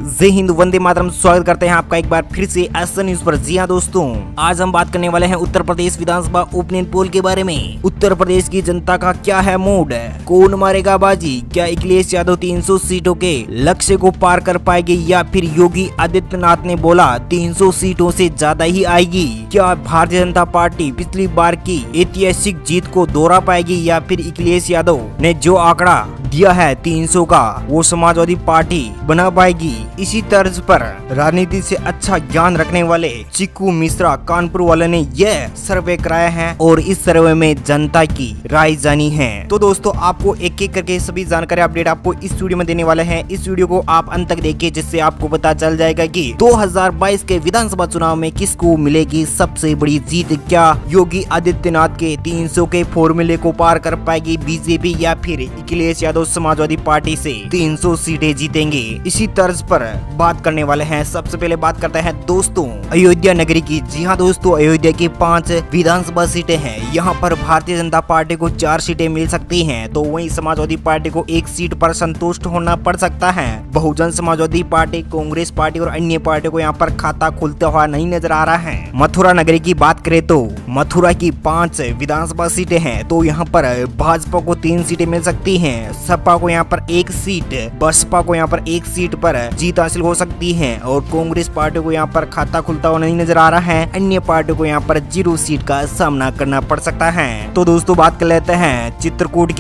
जय हिंद, वंदे मातरम। स्वागत करते हैं आपका एक बार फिर से एसएन न्यूज पर। जी हाँ दोस्तों, आज हम बात करने वाले हैं उत्तर प्रदेश विधानसभा ओपिनियन पोल के बारे में। उत्तर प्रदेश की जनता का क्या है मूड, कौन मारेगा बाजी? क्या अखिलेश यादव 300 सीटों के लक्ष्य को पार कर पाएंगे या फिर योगी आदित्यनाथ ने बोला 300 सीटों से ज्यादा ही आएगी? क्या भारतीय जनता पार्टी पिछली बार की ऐतिहासिक जीत को दोहरा पाएगी या फिर अखिलेश यादव ने जो आंकड़ा दिया है 300 का वो समाजवादी पार्टी बना पाएगी? इसी तर्ज पर राजनीति से अच्छा ज्ञान रखने वाले चिक्कू मिश्रा कानपुर वाले ने यह सर्वे कराया है और इस सर्वे में जनता की राय जानी है। तो दोस्तों, आपको एक एक करके सभी जानकारी अपडेट आपको इस वीडियो में देने वाले हैं। इस वीडियो को आप अंत तक देखिए, जिससे आपको पता चल जाएगा कि 2022 के विधानसभा चुनाव में किसको मिलेगी सबसे बड़ी जीत। क्या योगी आदित्यनाथ के 300 के फॉर्मूले को पार कर पाएगी बीजेपी या फिर अखिलेश यादव समाजवादी पार्टी से 300 सीटें जीतेंगे? इसी तर्ज पर बात करने वाले हैं। सबसे पहले बात करते हैं दोस्तों अयोध्या नगरी की। जी हाँ दोस्तों, अयोध्या की 5 विधानसभा सीटें हैं। यहाँ पर भारतीय जनता पार्टी को 4 सीटें मिल सकती हैं, तो वहीं समाजवादी पार्टी को 1 सीट पर संतुष्ट होना पड़ सकता है। बहुजन समाजवादी पार्टी, कांग्रेस पार्टी और अन्य पार्टी को यहाँ पर खाता खुलता हुआ नहीं नजर आ रहा है। मथुरा नगरी की बात करें तो मथुरा की 5 विधानसभा सीटें हैं, तो यहाँ पर भाजपा को 3 सीटें मिल सकती हैं। सपा को यहाँ पर 1 सीट, बसपा को यहाँ पर 1 सीट पर जीत हासिल हो सकती है और कांग्रेस पार्टी को यहाँ पर खाता खुलता हुआ नहीं नजर आ रहा है। अन्य पार्टी को यहाँ पर 0 सीट का सामना करना पड़ सकता है। तो दोस्तों, बात कर लेते हैं चित्रकूट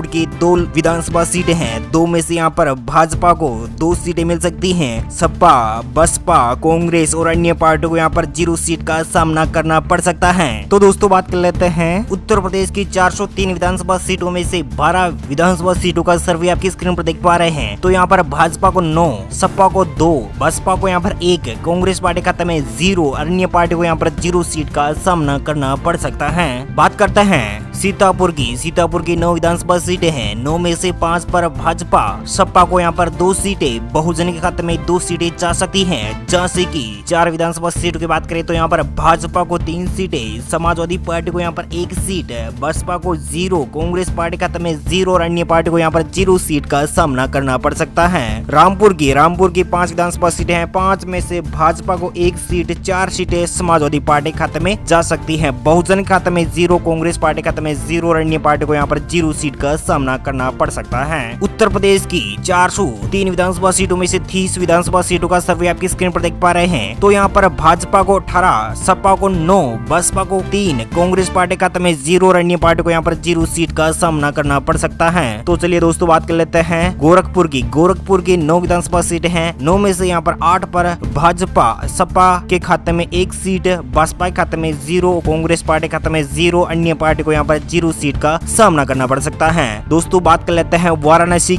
की 2 विधानसभा सीटें हैं। 2 में से यहाँ पर भाजपा को 2 सीटें मिल सकती हैं। सपा, बसपा, कांग्रेस और अन्य पार्टी को यहाँ पर 0 सीट का सामना करना पड़ सकता है। तो दोस्तों, बात कर लेते हैं उत्तर प्रदेश की 403 विधानसभा सीटों में से 12 विधानसभा सीटों का सर्वे आपकी स्क्रीन पर देख पा रहे हैं। तो यहाँ पर भाजपा को 9, सपा को 2, बसपा को यहाँ पर 1, कांग्रेस पार्टी खाते में 0, अन्य पार्टी को यहाँ पर 0 सीट का सामना करना पड़ सकता है। बात करते हैं सीतापुर की 9 विधानसभा सीटें हैं। 9 में से 5 पर भाजपा, सपा को यहाँ पर 2 सीटें, बहुजन के खाते में 2 सीटें जा सकती हैं। जैसे कि 4 विधानसभा सीटों की बात करें तो यहाँ पर भाजपा को 3 सीटें, समाजवादी पार्टी को यहाँ पर 1 सीट, बसपा को 0, कांग्रेस पार्टी खाते में 0 और अन्य पार्टी को यहाँ पर 0 सीट का सामना करना पड़ सकता है। रामपुर की 5 विधानसभा सीटें हैं। 5 में से भाजपा को 1 सीट, 4 सीटें समाजवादी पार्टी खाते में जा सकती है। बहुजन खाते में 0, कांग्रेस पार्टी खाते में 0 और अन्य पार्टी को यहाँ पर 0 सीट का सामना करना पड़ सकता है। उत्तर प्रदेश की 403 विधानसभा सीटों में से 30 विधानसभा सीटों का सर्वे आपकी स्क्रीन पर देख पा रहे हैं। तो यहाँ पर भाजपा को 18, सपा को 9, बसपा को 3, कांग्रेस पार्टी खाते में 0 और अन्य पार्टी को यहाँ पर 0 सीट का सामना करना पड़ सकता है। तो चलिए दोस्तों, बात कर लेते हैं गोरखपुर की 9 विधानसभा सीटें हैं। 9 में से यहाँ पर 8 पर भाजपा, सपा के खाते में 1 सीट, बसपा के खाते में 0, कांग्रेस पार्टी खाते में 0, अन्य पार्टी को यहाँ पर 0 सीट का सामना करना पड़ सकता है। दोस्तों, बात कर लेते हैं वाराणसी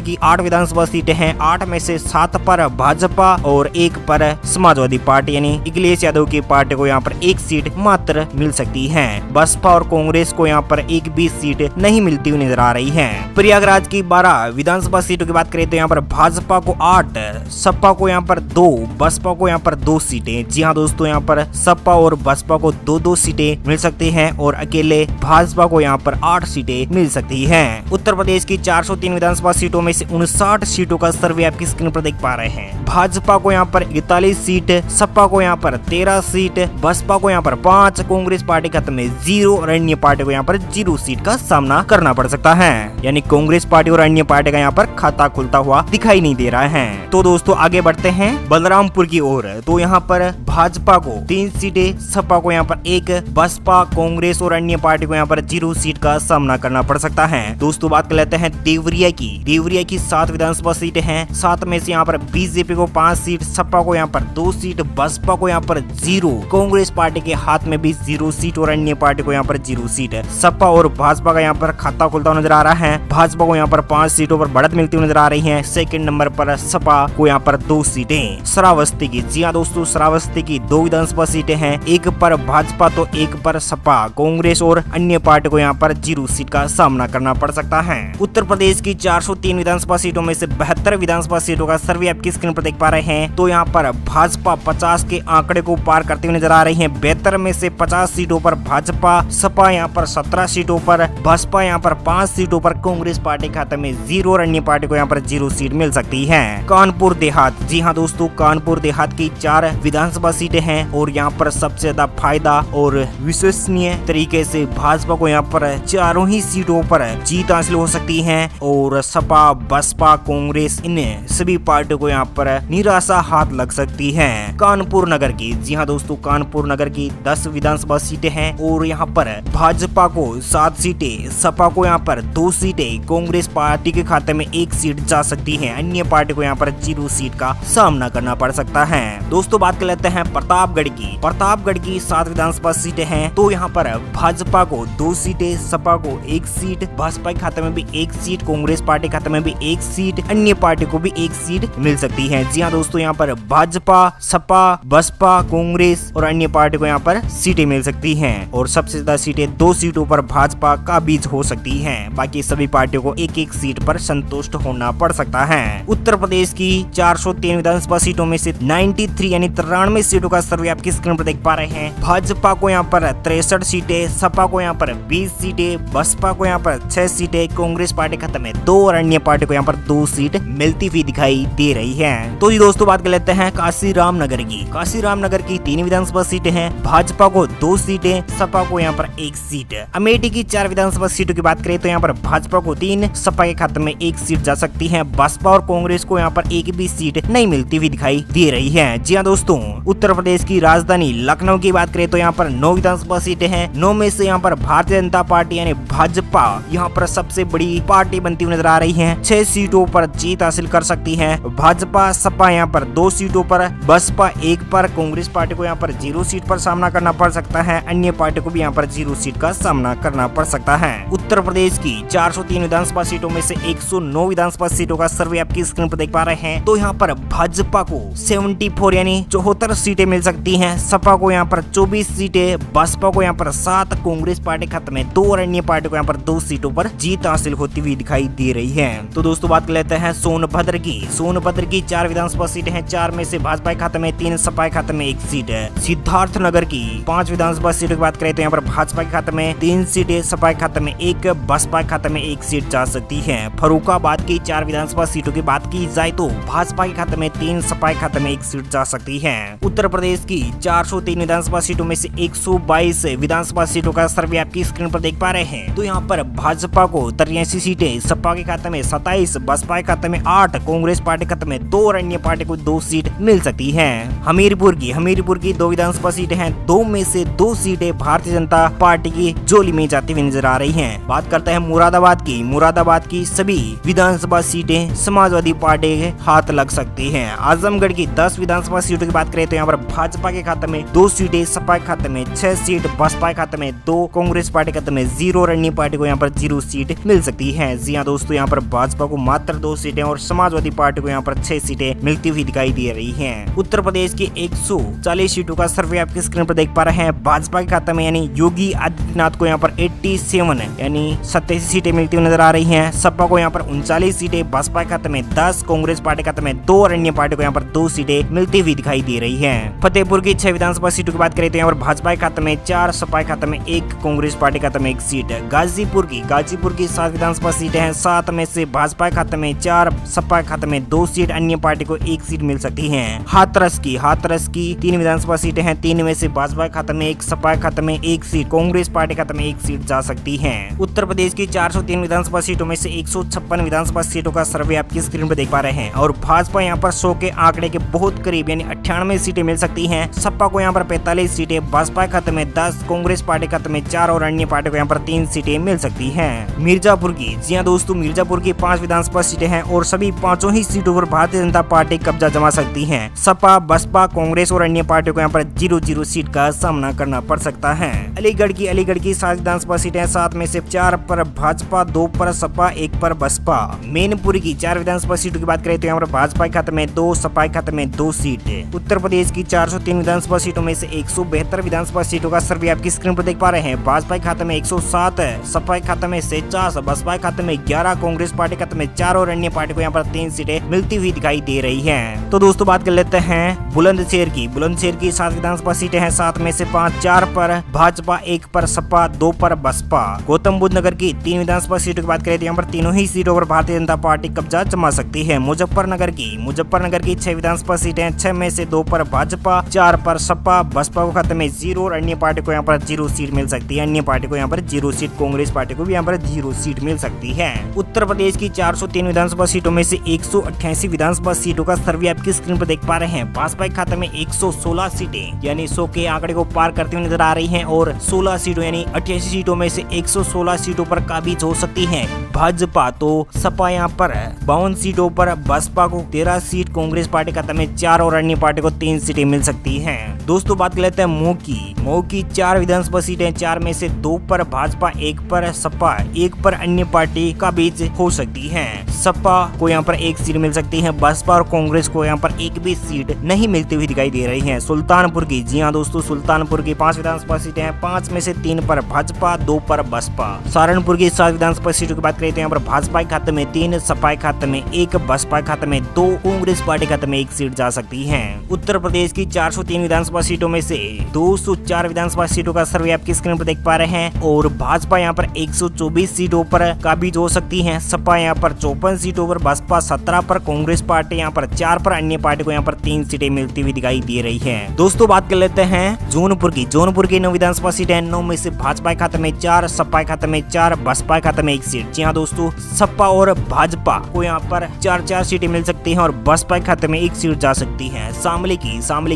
की 8 विधानसभा सीटें हैं। 8 में से 7 पर भाजपा और 1 पर समाजवादी पार्टी यानी अखिलेश यादव की पार्टी को यहाँ पर 1 सीट मात्र मिल सकती है। बसपा और कांग्रेस को यहाँ पर एक भी सीट नहीं मिलती हुई नजर आ रही है। प्रयागराज की 12 विधानसभा सीटों की बात करें तो यहाँ पर भाजपा को 8, सपा को यहाँ पर 2, बसपा को यहाँ पर 2 सीटें। जी हाँ दोस्तों, यहाँ पर सपा और बसपा को 2-2 सीटें मिल सकती हैं और अकेले भाजपा को यहाँ पर 8 सीटें मिल सकती हैं। उत्तर प्रदेश की 403 विधानसभा सीटों में से 59 सीटों का सर्वे आपकी स्क्रीन पर देख पा रहे हैं। भाजपा को यहाँ पर 41 सीट, सपा को यहाँ पर 13 सीट, बसपा को यहाँ पर 5, कांग्रेस पार्टी खाते में 0 और अन्य पार्टी को यहाँ पर 0 सीट का सामना करना पड़ सकता है। यानी कांग्रेस पार्टी और अन्य पार्टी का यहाँ पर खाता खुलता हुआ दिखाई नहीं दे रहा है। तो दोस्तों, आगे बढ़ते हैं बलरामपुर की ओर। तो यहाँ पर भाजपा को 3 सीटें, सपा को यहाँ पर 1, बसपा, कांग्रेस और अन्य पार्टी को यहाँ पर 0 सीट का सामना करना पड़ सकता है। दोस्तों, बात कर लेते हैं देवरिया की 7 विधानसभा सीटें हैं। 7 में से यहाँ पर बीजेपी को 5 सीट, सपा को यहाँ पर 2 सीट, बसपा को यहाँ पर 0, कांग्रेस पार्टी के हाथ में भी 0 सीट और अन्य पार्टी को यहाँ पर 0 सीट। सपा और भाजपा का यहाँ पर खाता खुलता नजर आ रहा है। भाजपा को यहाँ पर 5 सीटों पर बढ़त मिलती हुई नजर आ रही है। सेकंड नंबर पर सपा को यहाँ पर 2 सीटें। श्रावस्ती की, जी हाँ दोस्तों, श्रावस्ती की 2 विधानसभा सीटें हैं। 1 पर भाजपा तो 1 पर सपा, कांग्रेस और अन्य पार्टी को यहाँ पर 0 सीट का सामना करना पड़ सकता है। उत्तर प्रदेश की 403 विधानसभा सीटों में से 72 विधानसभा सीटों का सर्वे आपकी स्क्रीन पर देख पा रहे हैं। तो यहाँ पर भाजपा 50 के आंकड़े को पार करते हुए नजर आ रही है। 72 में से 50 सीटों पर भाजपा, सपा यहाँ पर 17 सीटों पर, बसपा यहाँ पर 5 सीटों पर, कांग्रेस पार्टी खाते में 0 और अन्य पार्टी को यहाँ पर 0 सीट मिल सकती है। कानपुर देहात, जी हाँ दोस्तों, कानपुर देहात की 4 विधानसभा सीटें हैं और यहाँ पर सबसे ज्यादा फायदा और विश्वसनीय तरीके से भाजपा को यहाँ पर चारों ही सीटों पर जीत हासिल हो सकती है और सपा, बसपा, कांग्रेस इन सभी पार्टियों को यहाँ पर निराशा हाथ लग सकती है। कानपुर नगर की, जी हाँ दोस्तों, कानपुर नगर की 10 विधानसभा सीटें हैं और यहाँ पर भाजपा को 7 सीटें, सपा को यहाँ पर 2 सीटें, कांग्रेस पार्टी के खाते में 1 सीट जा सकती है। अन्य पार्टी को यहाँ पर 0 सीट का सामना करना पड़ सकता है। दोस्तों बात कर लेते हैं प्रतापगढ़ की। प्रतापगढ़ की 7 विधानसभा सीटें हैं तो यहाँ पर भाजपा को 2 सीटें, सपा को 1 सीट, भाजपा के खाते में भी 1 सीट, कांग्रेस पार्टी के खाते में भी 1 सीट, अन्य पार्टी को भी 1 सीट मिल सकती है। जी हाँ दोस्तों, यहाँ पर भाजपा, सपा, बसपा, कांग्रेस और अन्य पार्टी को यहाँ पर सीटें मिल सकती हैं और सबसे ज्यादा सीटें 2 सीटों पर भाजपा का बीच हो सकती हैं। बाकी सभी पार्टियों को 1-1 सीट पर संतुष्ट होना पड़ सकता है। उत्तर प्रदेश की 403 विधानसभा सीटों में से 93 यानी 93 सीटों का सर्वे आपकी स्क्रीन पर देख पा रहे हैं। भाजपा को यहाँ पर 63 सीटें, सपा को यहाँ पर 20 सीटें, बसपा को यहाँ पर 6 सीटें, कांग्रेस पार्टी खाते में 2 और अन्य पार्टी को यहाँ पर 2 सीट मिलती हुई दिखाई दे रही है। तो ये दोस्तों बात कर लेते हैं काशीराम नगर की। काशीराम नगर की 3 विधानसभा सीटें हैं, भाजपा को 2 सीटें, सपा को यहाँ पर 1 सीट। अमेठी की 4 विधानसभा सीटों की बात करें तो यहाँ पर भाजपा को 3, सपा के खाते में 1 सीट जा सकती है। बसपा और कांग्रेस को यहाँ पर 1 भी सीट नहीं मिलती हुई दिखाई दे रही है। जी हाँ दोस्तों, उत्तर प्रदेश की राजधानी लखनऊ की बात करें तो यहाँ पर 9 विधानसभा सीटें हैं। 9 में से यहाँ पर भारतीय जनता पार्टी यानी भाजपा यहाँ पर सबसे बड़ी पार्टी बनती हुई नजर आ रही है। 6 सीटों पर जीत हासिल कर सकती है भाजपा। सपा यहाँ पर 2 सीटों पर, बसपा 1 पर, कांग्रेस पार्टी को यहाँ पर 0 सीट पर सामना करना पड़ सकता है। अन्य पार्टी को भी यहाँ पर 0 सीट का सामना करना पड़ सकता है। उत्तर प्रदेश की 403 विधानसभा सीटों में से 109 विधानसभा सीटों का सर्वे आपकी स्क्रीन पर देख पा रहे हैं। तो यहाँ पर भाजपा को 74 यानी 74 सीटें मिल सकती हैं, सपा को यहाँ पर 24 सीटें, बसपा को यहाँ पर 7, कांग्रेस पार्टी खाते में 2 और अन्य पार्टी को यहाँ पर 2 सीटों पर जीत हासिल होती हुई दिखाई दे रही है। तो दोस्तों बात कर लेते हैं सोनभद्र की। सोनभद्र की 4 विधानसभा सीटें हैं। 4 में से भाजपा के खाते में 3, सपा के खाते में 1 सीट है। सिद्धार्थनगर की 5 विधानसभा सीटों की बात करें तो यहाँ पर भाजपा के खाते में 3 सीटें, सपा के खाते में 1, बसपा के खाते में 1 सीट जा सकती है। फर्रुखाबाद की 4 विधानसभा सीटों की बात की जाए तो भाजपा के खाते में 3, सपा के खाते में 1 सीट जा सकती है। उत्तर प्रदेश की 403 विधानसभा सीटों में से 122 विधानसभा सीटों का सर्वे आपकी स्क्रीन पर देख पा रहे हैं। तो यहाँ पर भाजपा को 83 सीटें, सपा के खाते में 27, बसपा के खाते में 8, कांग्रेस पार्टी के खाते में 2 और अन्य पार्टी को 2 सीट मिल सकती है। हमीरपुर की 2 विधानसभा सीटें हैं। 2 में से 2 सीटें भारतीय जनता पार्टी की झोली में जाती हुई नजर आ रही हैं। बात करते हैं मुरादाबाद की सभी विधानसभा सीटें समाजवादी पार्टी के हाथ लग सकती हैं। आजमगढ़ की 10 विधानसभा सीटों की बात करें तो यहाँ पर भाजपा के खाते में 2 सीटें, सपा के खाते में 6 सीट, बसपा के खाते में 2, कांग्रेस पार्टी के खाते में 0 और अन्य पार्टी को यहाँ पर 0 सीट मिल सकती है। जी हाँ दोस्तों, यहाँ पर भाजपा को मात्र 2 सीटें और समाजवादी पार्टी को यहाँ पर 6 सीटें मिलती हुई दिखाई दे रही हैं। उत्तर प्रदेश की 140 सीटों का सर्वे आपके स्क्रीन पर देख पा रहे हैं। भाजपा के खाते में यानी योगी आदित्यनाथ को यहाँ पर 87 यानी 87 सीटें मिलती हुई नजर आ रही हैं। सपा को यहाँ पर 39 सीटें, बसपा के खाते में 10, कांग्रेस पार्टी के खाते में 2 और अन्य पार्टी को यहाँ पर 2 सीटें मिलती हुई दिखाई दे रही हैं। फतेहपुर की 6 विधानसभा सीटों की बात करें तो यहाँ पर भाजपा के खाते में 4, सपा के खाते में 1, कांग्रेस पार्टी के खाते में 1 सीट। गाजीपुर की 7 विधानसभा सीटें हैं। 7 में से भाजपा के खाते में 4, सपा के खाते में 2 सीट, अन्य पार्टी को 1 सीट मिल सकती है। हाथरस की 3 विधानसभा सीटें हैं। 3 में से भाजपा के खाते में 1, सपा के खाते में 1 सीट, कांग्रेस पार्टी के खाते में 1 सीट जा सकती है। उत्तर प्रदेश की 403 विधानसभा सीटों में से 156 विधानसभा सीटों का सर्वे आपकी स्क्रीन पर देख पा रहे हैं और भाजपा यहाँ पर 100 के आंकड़े के बहुत करीब यानी 98 सीटें मिल सकती हैं। सपा को यहाँ पर 45 सीटें, बसपा के खाते में 10, कांग्रेस पार्टी के खाते में 4 और अन्य पार्टी को यहाँ पर 3 सीटें मिल सकती हैं। मिर्जापुर की, जी हाँ दोस्तों, मिर्जापुर की 5 विधानसभा सीटें हैं और सभी 5 ही सीटों पर भारतीय जनता पार्टी कब्जा जमा सकती है। सपा, बसपा, कांग्रेस और अन्य पार्टियों को यहाँ पर 0-0 सीट का सामना करना पड़ सकता है। अलीगढ़ की 7 विधानसभा सीटें, 7 में से 4 पर भाजपा, 2 पर सपा, 1 पर बसपा। मैनपुरी की 4 विधानसभा सीटों की बात करें तो यहाँ पर भाजपा के खाते में 2, सपा के खाते में 2 सीट। उत्तर प्रदेश की 403 विधानसभा सीटों में से 172 विधानसभा सीटों का सर्वे आपकी स्क्रीन पर देख पा रहे हैं। भाजपा के खाते में 107, सपा के खाते में 49, बसपा के खाते में 11, कांग्रेस पार्टी के खाते में 4 और अन्य पार्टी को यहाँ पर 3 सीटें मिलती हुई दिखाई दे रही हैं। तो दोस्तों बात कर लेते हैं बुलंदशहर की। बुलंदशहर की 7 विधानसभा सीटें हैं, 7 में से 5, 4 पर भाजपा, 1 पर सपा, 2 पर बसपा। गौतम बुद्ध नगर की 3 विधानसभा सीटों की बात करें तो यहाँ पर तीनों ही सीटों पर भारतीय जनता पार्टी कब्जा जमा सकती है। मुजफ्फरनगर की 6 विधानसभा सीटें, 6 में से 2 पर भाजपा, 4 पर सपा, बसपा को खाते में 0 और अन्य पार्टी को यहाँ पर 0 सीट मिल सकती है। अन्य पार्टी को यहाँ पर 0 सीट, कांग्रेस पार्टी को भी यहाँ पर 0 सीट मिल सकती है। उत्तर प्रदेश की 403 विधानसभा सीटों में से 188 विधानसभा सीटों का सर्वे आपकी स्क्रीन पर देख पा रहे हैं। भाजपा के खाते में 116 सीटें यानी 100 के आंकड़े को पार करते हुए नजर आ रही हैं और 16 सीटों यानी 88 सीटों में से 116 सीटों पर काबिज हो सकती है भाजपा। तो सपा यहाँ पर 52 सीटों पर, बसपा को 13 सीट, कांग्रेस पार्टी खाते में 4 और अन्य पार्टी को 3 सीटें मिल सकती हैं। दोस्तों बात कर लेते हैं मऊ की 4 विधानसभा सीटें, 4 में से 2 पर भाजपा, 1 पर सपा, 1 पर अन्य पार्टी का बीच हो सकती है। सपा को यहाँ पर 1 सीट मिल सकती है, बसपा और कांग्रेस को यहाँ पर एक भी सीट नहीं मिलती हुई दिखाई दे रही है। सुल्तानपुर की, जी हाँ दोस्तों, सुल्तानपुर की 5 विधानसभा सीटें हैं, 5 में से 3 पर भाजपा, 2 पर बसपा। सहारनपुर की 7 विधानसभा सीटों की बात करें तो यहाँ पर भाजपा के खाते में 3, सपा के खाते में 1, बसपा के खाते में 2, कांग्रेस पार्टी के खाते में 1 सीट जा सकती है। उत्तर प्रदेश की 403 विधानसभा सीटों में से 204 विधानसभा सीटों का सर्वे आपकी स्क्रीन पर देख पा रहे हैं और भाजपा यहाँ पर 124 सीटों पर काबिज हो सकती है, सपा यहाँ पर 54 सीटों पर, बसपा 17 पर, कांग्रेस पार्टी यहाँ पर 4 पर, अन्य पार्टी को यहाँ पर 3 सीटें मिलती हुई दिखाई दे रही है। दोस्तों बात कर लेते हैं जौनपुर की 9 विधानसभा सीटें, 9 में से भाजपा के खाते में 4, सपा के खाते में 4, बसपा के खाते में 1 सीट। जी हाँ दोस्तों, सपा और भाजपा को यहाँ पर 4-4 सीटें मिल सकती हैं और बसपा के खाते में 1 सीट जा सकती है। शामली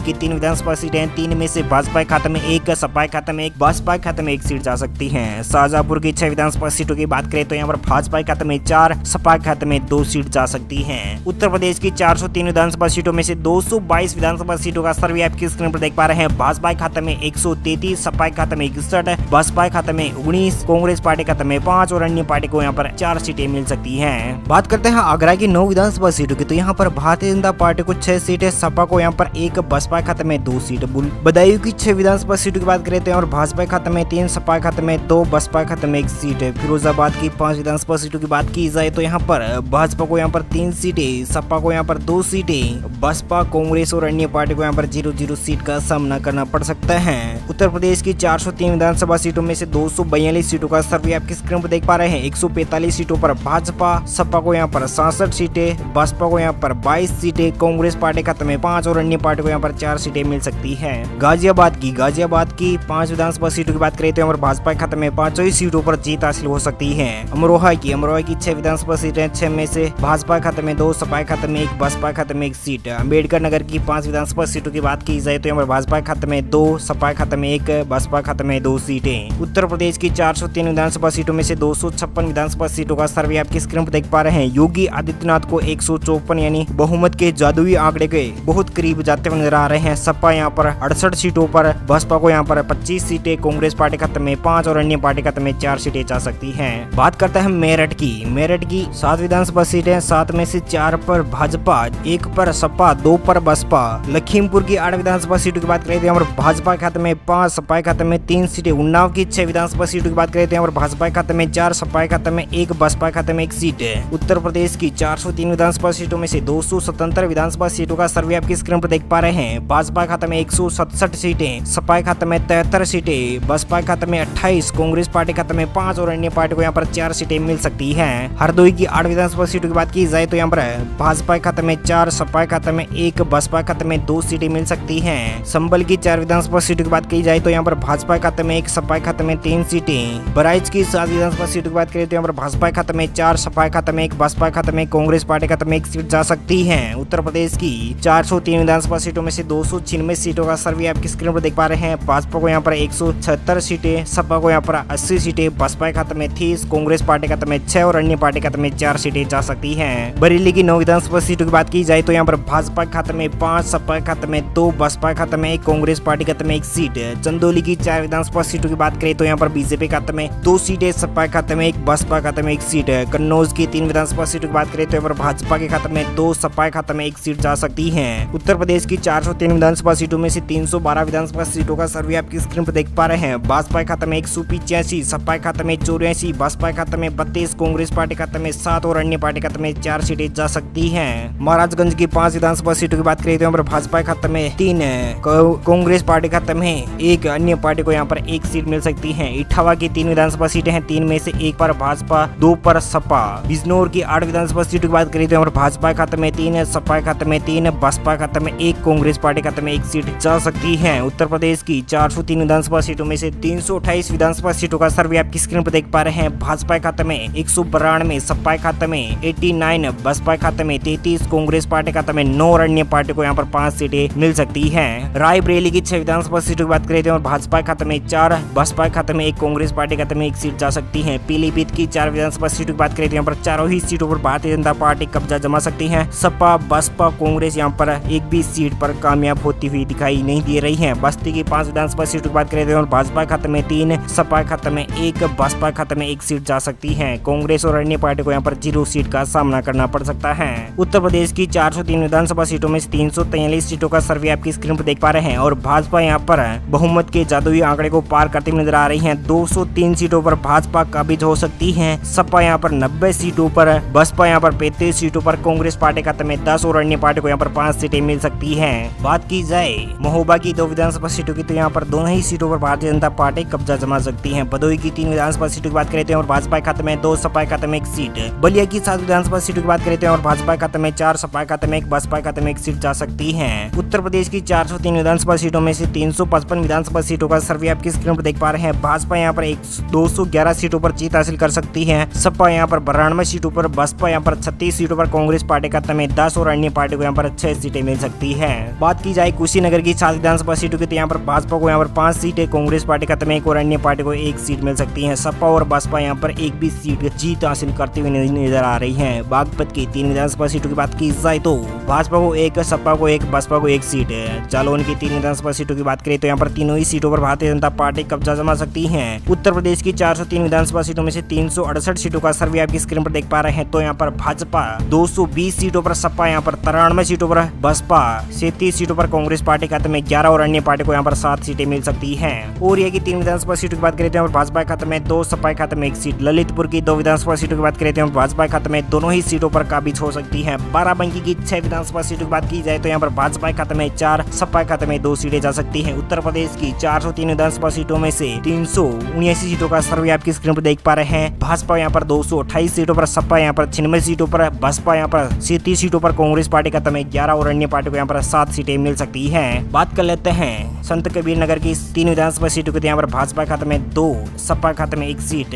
की 3 विधानसभा सीटें, 3 में से भाजपा के खाते में 1, सपा के खाते में 1, बसपा के खाते में 1 सीट जा सकती है। शाहजहांपुर की 6 विधानसभा सीटों की बात करें तो यहाँ पर भाजपा के खाते में 4, सपा के खाते में 2 सीट जा सकती है। उत्तर प्रदेश की 403 विधानसभा सीटों में से 222 विधानसभा सीटों का सर्वे आपकी स्क्रीन पर देख पा रहे हैं। भाजपा के खाते में 133, सपा के खाते में 61, बसपा के खाते में 19, कांग्रेस पार्टी के खाते में 5 और अन्य पार्टी को यहाँ पर 4 सीटें मिल सकती है। बात करते हैं आगरा की 9 विधानसभा सीटों की, तो यहाँ पर भारतीय जनता पार्टी को 6 सीटें, सपा को यहाँ पर 1, बसपा के खाते में 2 सीट। बदायूं की 6 विधानसभा सीटों की बात करें तो और भाजपा के खाते में 3, सपा के खाते में 2, बसपा के खाते में 1 सीट है। फिरोजाबाद की 5 विधानसभा सीटों की बात की जाए तो यहाँ पर भाजपा को यहाँ पर 3 सीटें, सपा को यहाँ पर 2 सीटें, बसपा, कांग्रेस और अन्य पार्टी को यहाँ पर 0-0 सीट का सामना करना पड़ सकता है। उत्तर प्रदेश की 403 विधानसभा सीटों में से 242 सीटों का सर्वे आपकी स्क्रीन पर देख पा रहे हैं। 145 सीटों पर भाजपा, सपा को यहाँ पर 67 सीटें, बसपा को यहाँ पर 22 सीटें, कांग्रेस पार्टी खाते में 5 और अन्य पार्टी को यहाँ पर 4 सीटें मिल सकती है। गाजियाबाद की 5 विधानसभा सीटों की बात करें तो भाजपा के खाते में 5 ही सीटों पर जीत हासिल हो सकती है। अमरोहा की 6 विधानसभा सीटें, 6 में से भाजपा के खाते में 2, सपा के खाते में 1, बसपा के खाते में 1 सीट। अम्बेडकर नगर की 5 विधानसभा सीटों की बात की जाए तो भाजपा के खाते में 2, सपा के खाते में 1, बसपा के खाते में 2 सीटें। उत्तर प्रदेश की 403 विधानसभा सीटों में से 256 विधानसभा सीटों का सर्वे आपकी स्क्रीन पर देख पा रहे हैं। योगी आदित्यनाथ को 154 यानी बहुमत के जादुई आंकड़े के बहुत करीब जाते हुए नजर आ रहे हैं। सपा यहाँ पर 68 सीटों पर, बसपा को यहाँ पर 25 सीटें, कांग्रेस पार्टी खाते में 5 और अन्य पार्टी खाते में 4 सीटें जा सकती हैं। बात करते हैं मेरठ की 7 विधानसभा सीटें, 7 में से 4 पर भाजपा, 1 पर सपा, 2 पर बसपा। लखीमपुर की 8 विधानसभा सीटों की बात करें तो यहाँ पर भाजपा के खाते में 5, सपा के खाते में 3 सीटें। उन्नाव की 6 विधानसभा सीटों की बात करें तो यहाँ पर भाजपा के खाते में 4, सपा के खाते में 1, बसपा के खाते में 1 सीट है। उत्तर प्रदेश की 403 विधानसभा सीटों में से 277 विधानसभा सीटों का सर्वे आपकी स्क्रीन पर देख पा रहे हैं। भाजपा खाते में 167 सीटें, सपा के खाते में 73 सीटें, बसपा के खाते में 28, कांग्रेस पार्टी खाते में 5 और अन्य पार्टी को यहाँ पर 4 सीटें मिल सकती हैं। हरदोई की 8 विधानसभा सीटों की बात की जाए तो यहाँ पर भाजपा के खाते में 4, सपा के खाते में 1, बसपा के खाते में 2 सीटें मिल सकती हैं। संभल की 4 विधानसभा सीटों की बात की जाए तो यहाँ पर भाजपा के खाते में 1, सपा के खाते में 3 सीटें। बहराइच की 7 विधानसभा सीटों की बात करें तो यहाँ पर भाजपा के खाते में 4, सपा के खाते में 1, बसपा के खाते में, कांग्रेस पार्टी के खाते में 1 सीट जा सकती है। उत्तर प्रदेश की 403 विधानसभा सीटों में से 296 सीटों का सर्वे आपकी स्क्रीन पर देख पा रहे हैं। भाजपा को यहाँ पर 176 सीटें, सपा को यहाँ पर 80 सीटें, बसपा के खाते में 30, कांग्रेस पार्टी के खाते में 6 और अन्य पार्टी के खाते में 4 सीटें जा सकती हैं। बरेली की 9 विधानसभा सीटों की बात की जाए तो यहाँ पर भाजपा के खाते में 5, सपा के खाते में 2, बसपा के खाते में 1, कांग्रेस पार्टी के खाते में 1 सीट। चंदौली की 4 विधानसभा सीटों की बात करें तो यहाँ पर बीजेपी के खाते में 2 सीटें, सपा के खाते में 1, बसपा के खाते में 1 सीट है। कन्नौज की 3 विधानसभा सीटों की बात करें तो यहाँ पर भाजपा के खाते में 2, सपा के खाते में 1 सीट जा सकती है। उत्तर प्रदेश की 403 विधानसभा सीटों में से 312 विधानसभा सीटों का सर्वे आपकी स्क्रीन पर देख पा रहे हैं। भाजपा खाते में 185, सपा खाते में 84, बसपा खाते में 32, कांग्रेस पार्टी खाते में 7 और अन्य पार्टी खाते में 4 सीटें जा सकती हैं। महाराजगंज की 5 विधानसभा सीटों की बात करें तो यहाँ पर भाजपा खाते में 3, कांग्रेस पार्टी खाते में 1, अन्य पार्टी को यहाँ पर 1 सीट मिल सकती है। इटावा की 3 विधानसभा सीटें हैं, 3 में से 1 पर भाजपा, 2 पर सपा। बिजनौर की 8 विधानसभा सीटों की बात करें तो यहाँ पर भाजपा खाते में 3, सपा खाते में 3, बसपा खाते में 1, कांग्रेस पार्टी खाते में 1 सीट जा सकती है। उत्तर प्रदेश की 403 विधानसभा सीटों में से 328 विधानसभा सीटों का सर्वे आपकी स्क्रीन पर देख पा रहे हैं। भाजपा खाते में 192, सपा खाते में 89, बसपा खाते में 33, कांग्रेस पार्टी खाते में 9 और अन्य पार्टी को यहाँ पर 5 सीटें मिल सकती हैं। रायबरेली की 6 विधानसभा सीटों की बात करें तो भाजपा खाते में 4, बसपा खाते में 1, कांग्रेस पार्टी खाते में 1 सीट जा सकती है। पीलीभीत की 4 विधानसभा सीटों की बात करें तो यहाँ पर चारों ही सीटों पर भारतीय जनता पार्टी कब्जा जमा सकती है। सपा, बसपा, कांग्रेस यहाँ पर एक भी सीट पर कामयाब होती हुई दिखाई नहीं दे रही है। बस्ती की 5 विधानसभा सीटों की बात करें तो भाजपा खाते में 3, सपा खाते में 1, बसपा खाते में 1 सीट जा सकती है। कांग्रेस और अन्य पार्टी को यहाँ पर 0 सीट का सामना करना पड़ सकता है। उत्तर प्रदेश की 403 विधानसभा सीटों में 343 सीटों का सर्वे आपकी स्क्रीन पर देख पा रहे हैं और भाजपा यहाँ पर बहुमत के जादुई आंकड़े को पार करते हुए नजर आ रही है। 203 सीटों पर भाजपा काबिज हो सकती है। सपा यहाँ पर 90 सीटों पर, बसपा यहाँ पर 35 सीटों पर, कांग्रेस पार्टी खाते में 10 और अन्य पार्टी को यहाँ पर 5 सीटें मिल सकती है। बात की जाए महोबा की 2 विधानसभा सीटों की तो यहाँ पर दोनों ही सीटों पर भारतीय जनता पार्टी कब्जा जमा सकती है। भदोही की 3 विधानसभा सीटों की बात करें तो भाजपा खाते में 2, सपा खाते में 1 सीट। बलिया की 7 विधानसभा सीटों की बात करें तो भाजपा खाते में 4, सपा खाते में 1, बसपा खाते में 1 सीट जा सकती है। उत्तर प्रदेश की 403 विधानसभा सीटों में से 355 विधानसभा सीटों का सर्वे आपकी स्क्रीन पर देख पा रहे हैं। भाजपा यहाँ पर 211 सीटों पर जीत हासिल कर सकती है। सपा यहाँ पर 92 सीटों पर, बसपा यहाँ पर 36 सीटों पर, कांग्रेस पार्टी खाते में 10 और अन्य पार्टी को यहाँ पर 6 सीटें मिल सकती है। बात की जाए कुशीनगर की 7 विधानसभा सीटों की तो यहाँ पर भाजपा को यहाँ पर 5 सीटें, कांग्रेस पार्टी खाते में 1 और अन्य पार्टी को 1 सीट मिल सकती है। सपा और बसपा यहाँ पर 1 भी सीट जीत हासिल करते हुए नजर आ रही है। बागपत की 3 विधानसभा सीटों की बात की जाए तो भाजपा को 1, सपा को 1, बसपा को 1 सीट है। जालौन की 3 विधानसभा सीटों की बात करें तो यहाँ पर तीनों ही सीटों पर भारतीय जनता पार्टी कब्जा जमा सकती है। उत्तर प्रदेश की 403 विधानसभा सीटों में से 368 सीटों का सर्वे आपकी स्क्रीन पर देख पा रहे हैं तो यहाँ पर भाजपा 220 सीटों पर, सपा यहाँ पर 93 सीटों पर, बसपा 37 सीटों पर, कांग्रेस पार्टी खाते में 11 और अन्य पार्टी को यहाँ पर 7 सीटें मिल सकती है। औरिया की 3 विधानसभा सीटों की बात करें तो भाजपा खाते में 2, सपा खाते में 1 सीट। ललितपुर की 2 विधानसभा सीटों की बात करें तो भाजपा खाते में दोनों ही सीटों पर काबिज हो सकती है। बाराबंकी की 6 विधानसभा सीटों की बात की जाए तो यहाँ पर भाजपा खाते में 4, सपा खाते में 2 सीटें जा सकती है। उत्तर प्रदेश की 403 विधानसभा सीटों में से 379 सीटों का सर्वे आपकी स्क्रीन पर देख पा रहे हैं। भाजपा यहाँ पर 228 सीटों पर, सपा यहाँ पर 96 सीटों पर, बसपा यहाँ पर 37 सीटों पर, कांग्रेस पार्टी खाते में 11 और अन्य पार्टी को यहाँ पर 7 सीटें मिल सकती है। बात कर लेते हैं संत कबीर नगर की 3 विधानसभा सीटों की यहाँ पर भाजपा खाते में 2, सपा खाते में 1 सीट,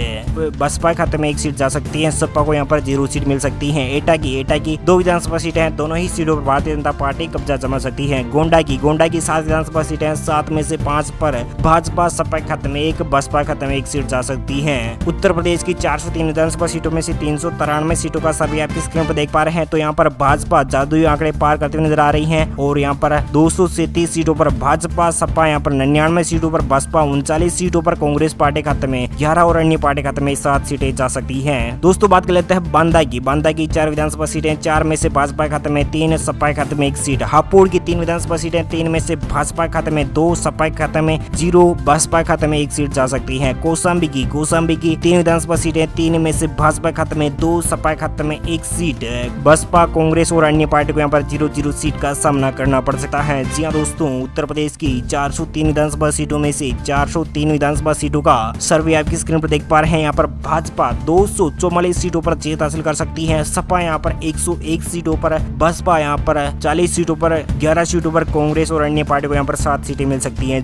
बसपा खाते में 1 सीट जा सकती है। सपा को यहाँ पर 0 सीट मिल सकती है। एटा की 2 विधानसभा सीटें हैं, दोनों ही सीटों पर भारतीय जनता पार्टी कब्जा जमा सकती है। गोंडा की 7 विधानसभा सीटें हैं, 7 में से 5 पर भाजपा, सपा खाते में 1, बसपा खाते में 1 सीट जा सकती है। उत्तर प्रदेश की 403 विधानसभा सीटों में से 393 सीटों का सर्वे आपकी स्क्रीन पर देख पा रहे हैं तो यहाँ पर भाजपा जादुई आंकड़े पार करते हुए नजर आ रही है और यहाँ पर 237 सीटों पर भाजपा, सपा यहाँ पर 99 सीटों पर, बसपा 39 सीटों पर, कांग्रेस पार्टी खाते में 11 और अन्य पार्टी खाते में 7 सीटें जा सकती है। दोस्तों बात कर लेते हैं बांदा की 4 विधानसभा सीटें, 4 में से भाजपा खाते में 3, सपा खाते में 1 सीट। हापुड़ की 3 विधानसभा सीटें, 3 में से भाजपा खाते में 2, सपा खाते में 0, बसपा खाते में 1 सीट जा सकती है। कौशाम्बी की 3 विधानसभा सीटें, 3 में से भाजपा खाते में 2, सपा खाते में 1 सीट। बसपा, कांग्रेस और अन्य पार्टी को यहाँ पर 0-0 सीट का सामना करना पड़ सकता है। जी हाँ दोस्तों, उत्तर प्रदेश की 403 विधानसभा सीटों में से 403 विधानसभा सीटों का सर्वे आपकी स्क्रीन पर देख पा रहे हैं। यहाँ पर भाजपा 244 सीटों पर जीत हासिल कर सकती है। सपा यहाँ पर 101 सीटों पर, बसपा यहाँ पर 40 सीटों पर, 11 सीटों पर, कांग्रेस और अन्य पार्टी को यहाँ पर 7 सीटें मिल सकती है।